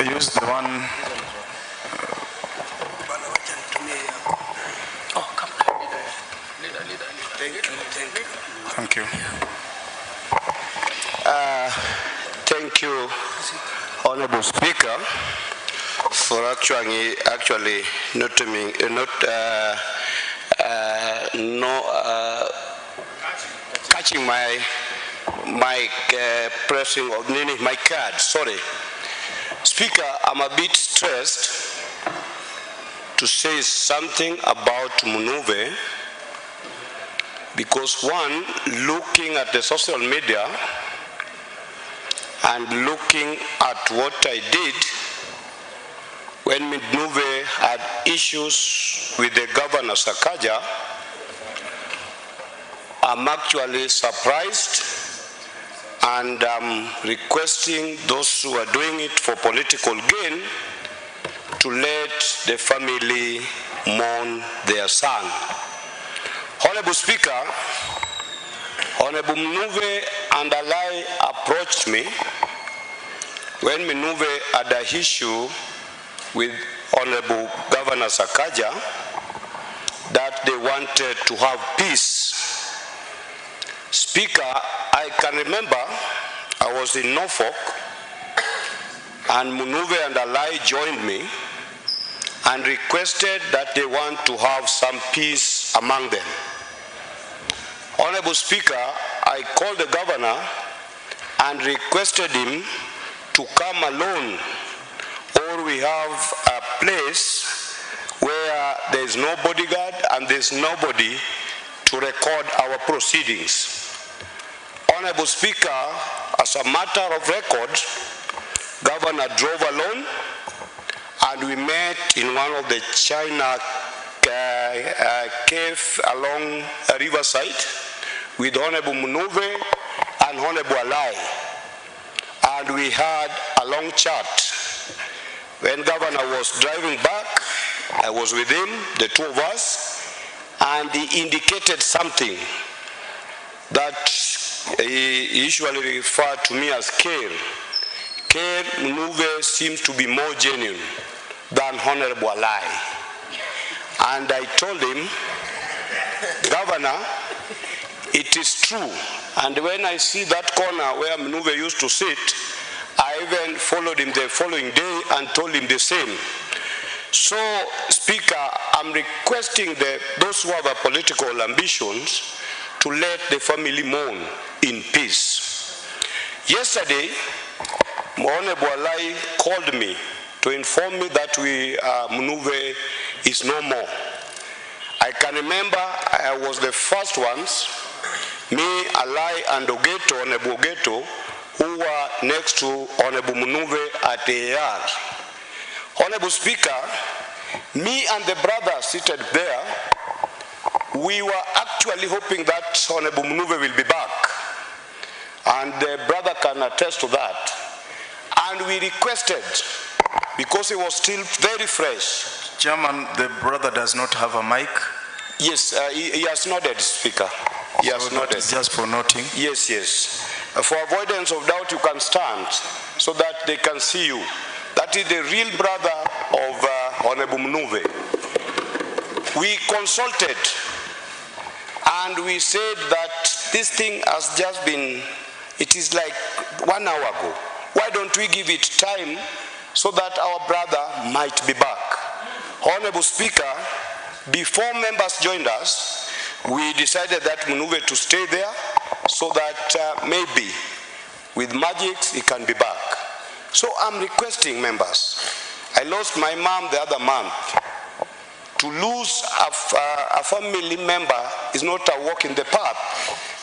use the one. Thank you. Thank you, Honorable Speaker, for actually catching my pressing of my card. Sorry, Speaker, I'm a bit stressed to say something about Munuve because one, looking at the social media and looking at what I did when Munuve had issues with the Governor Sakaja, I'm actually surprised, and I'm requesting those who are doing it for political gain to let the family mourn their son. Honorable Speaker, Honorable Munuve and Alai approached me when Munuve had an issue with Honorable Governor Sakaja that they wanted to have peace. Speaker, I can remember I was in Norfolk and Munuve and Alai joined me and requested that they want to have some peace among them. Honorable Speaker, I called the governor and requested him to come alone, or we have a place where there is no bodyguard and there is nobody to record our proceedings. Honorable Speaker, as a matter of record, Governor drove alone and we met in one of the China cave along Riverside with Honorable Munuve and Honorable Alai. And we had a long chat. When Governor was driving back, I was with him, the two of us, and he indicated something that he usually referred to me as care. Care Munuve seems to be more genuine than Honorable Alai. And I told him, Governor, it is true. And when I see that corner where Munuve used to sit, I even followed him the following day and told him the same. So, Speaker, I'm requesting those who have political ambitions to let the family mourn in peace. Yesterday, Honorable Alai called me to inform me that Munuve is no more. I can remember I was the first ones, me, Alai, and Ogeto, Honorable Ogeto, who were next to Honorable Munuve at the AR. Honorable Speaker, me and the brother seated there, we were actually hoping that Honorable Munuve will be back. And the brother can attest to that. And we requested, because it was still very fresh. Chairman, the brother does not have a mic. Yes, he has nodded, Speaker. He has nodded. Just for noting. Yes, yes. For avoidance of doubt, you can stand so that they can see you. That is the real brother of Honorable Munuve. We consulted and we said that this thing has just been, it is like 1 hour ago. Why don't we give it time so that our brother might be back? Honorable Speaker, before members joined us, we decided that Munuve to stay there so that maybe with magic he can be back. So I'm requesting members. I lost my mom the other month. To lose a family member is not a walk in the park.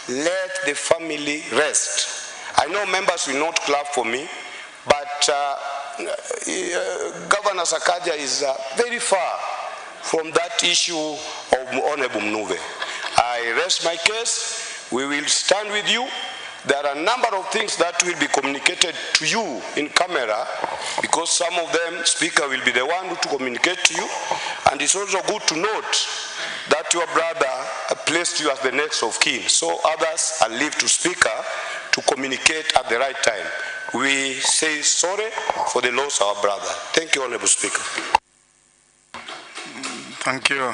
Let the family rest. I know members will not clap for me, but Governor Sakaja is very far from that issue of Honorable Munuve. I rest my case. We will stand with you. There are a number of things that will be communicated to you in camera, because some of them, Speaker, will be the one to communicate to you. And it's also good to note that your brother placed you as the next of kin. So others are left to Speaker to communicate at the right time. we say sorry for the loss of our brother. Thank you, Honorable Speaker. Thank you.